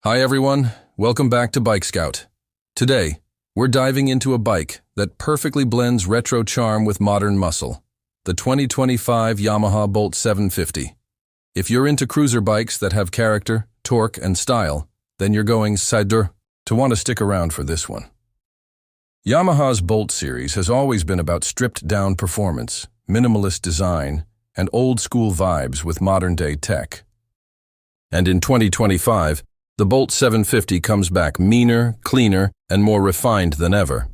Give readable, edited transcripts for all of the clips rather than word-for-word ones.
Hi everyone, welcome back to BikeScout. Today, we're diving into a bike that perfectly blends retro charm with modern muscle, the 2025 Yamaha Bolt 750. If you're into cruiser bikes that have character, torque, and style, then you're going to want to stick around for this one. Yamaha's Bolt series has always been about stripped-down performance, minimalist design, and old-school vibes with modern-day tech. And in 2025, the Bolt 750 comes back meaner, cleaner, and more refined than ever.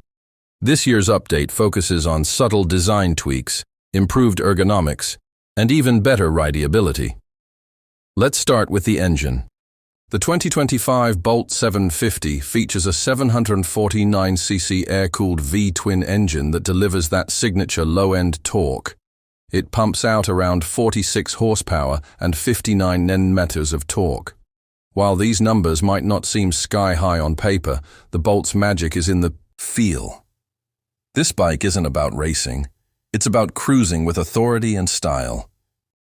This year's update focuses on subtle design tweaks, improved ergonomics, and even better rideability. Let's start with the engine. The 2025 Bolt 750 features a 749cc air-cooled V-twin engine that delivers that signature low-end torque. It pumps out around 46 horsepower and 59 Nm of torque. While these numbers might not seem sky-high on paper, the Bolt's magic is in the feel. This bike isn't about racing. It's about cruising with authority and style.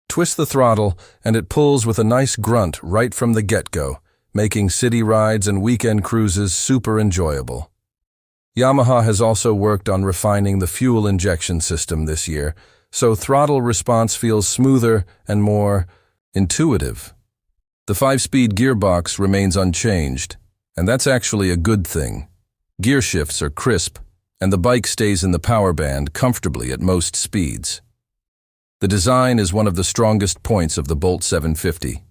Twist the throttle, and it pulls with a nice grunt right from the get-go, making city rides and weekend cruises super enjoyable. Yamaha has also worked on refining the fuel injection system this year, so throttle response feels smoother and more intuitive. The 5-speed gearbox remains unchanged, and that's actually a good thing. Gear shifts are crisp, and the bike stays in the power band comfortably at most speeds. The design is one of the strongest points of the Bolt 750.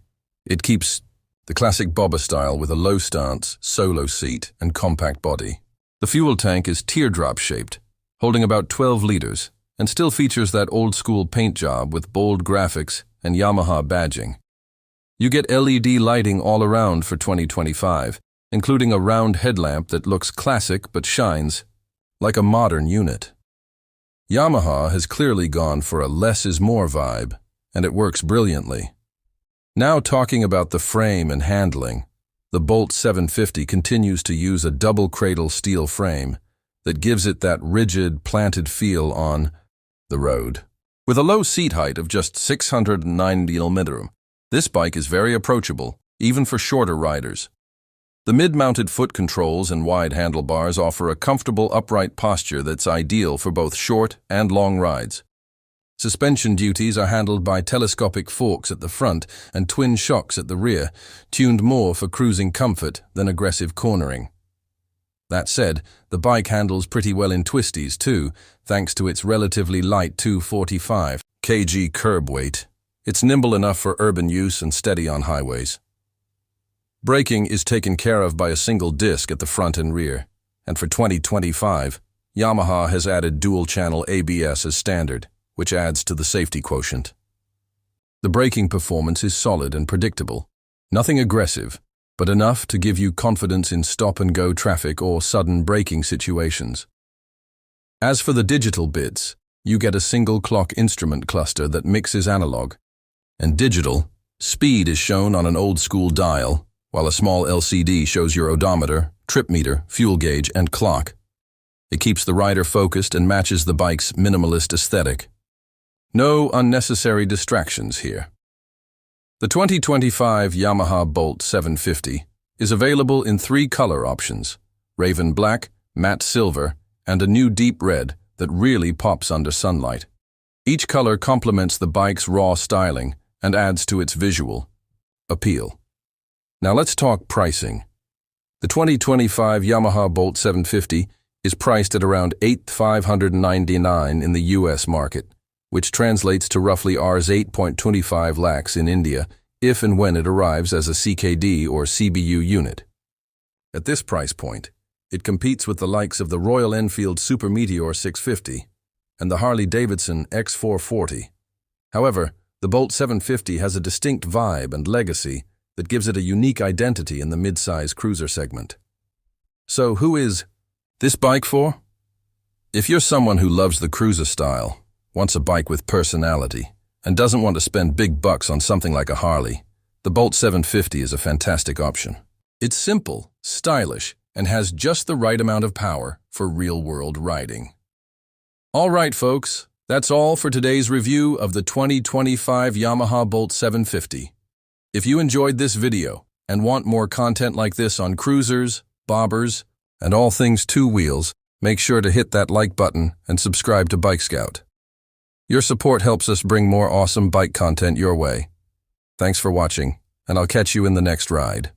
It keeps the classic bobber style with a low stance, solo seat, and compact body. The fuel tank is teardrop-shaped, holding about 12 liters, and still features that old-school paint job with bold graphics and Yamaha badging. You get LED lighting all around for 2025, including a round headlamp that looks classic but shines like a modern unit. Yamaha has clearly gone for a less is more vibe, and it works brilliantly. Now talking about the frame and handling, the Bolt 750 continues to use a double cradle steel frame that gives it that rigid, planted feel on the road. With a low seat height of just 690 mm, this bike is very approachable, even for shorter riders. The mid-mounted foot controls and wide handlebars offer a comfortable upright posture that's ideal for both short and long rides. Suspension duties are handled by telescopic forks at the front and twin shocks at the rear, tuned more for cruising comfort than aggressive cornering. That said, the bike handles pretty well in twisties too, thanks to its relatively light 245 kg curb weight. It's nimble enough for urban use and steady on highways. Braking is taken care of by a single disc at the front and rear, and for 2025, Yamaha has added dual-channel ABS as standard, which adds to the safety quotient. The braking performance is solid and predictable, nothing aggressive, but enough to give you confidence in stop-and-go traffic or sudden braking situations. As for the digital bits, you get a single clock instrument cluster that mixes analog and digital. Speed is shown on an old-school dial, while a small LCD shows your odometer, trip meter, fuel gauge, and clock. It keeps the rider focused and matches the bike's minimalist aesthetic. No unnecessary distractions here. The 2025 Yamaha Bolt 750 is available in 3 color options: Raven Black, Matte Silver, and a new deep red that really pops under sunlight. Each color complements the bike's raw styling and adds to its visual appeal. Now let's talk pricing. The 2025 Yamaha Bolt 750 is priced at around $8,599 in the US market, which translates to roughly Rs 8.25 lakhs in India if and when it arrives as a CKD or CBU unit. At this price point, it competes with the likes of the Royal Enfield Super Meteor 650 and the Harley-Davidson X440. However, the Bolt 750 has a distinct vibe and legacy that gives it a unique identity in the mid-size cruiser segment. So who is this bike for? If you're someone who loves the cruiser style, wants a bike with personality, and doesn't want to spend big bucks on something like a Harley, the Bolt 750 is a fantastic option. It's simple, stylish, and has just the right amount of power for real-world riding. All right, folks, that's all for today's review of the 2025 Yamaha Bolt 750. If you enjoyed this video, and want more content like this on cruisers, bobbers, and all things two wheels, make sure to hit that like button and subscribe to BikeScout. Your support helps us bring more awesome bike content your way. Thanks for watching, and I'll catch you in the next ride.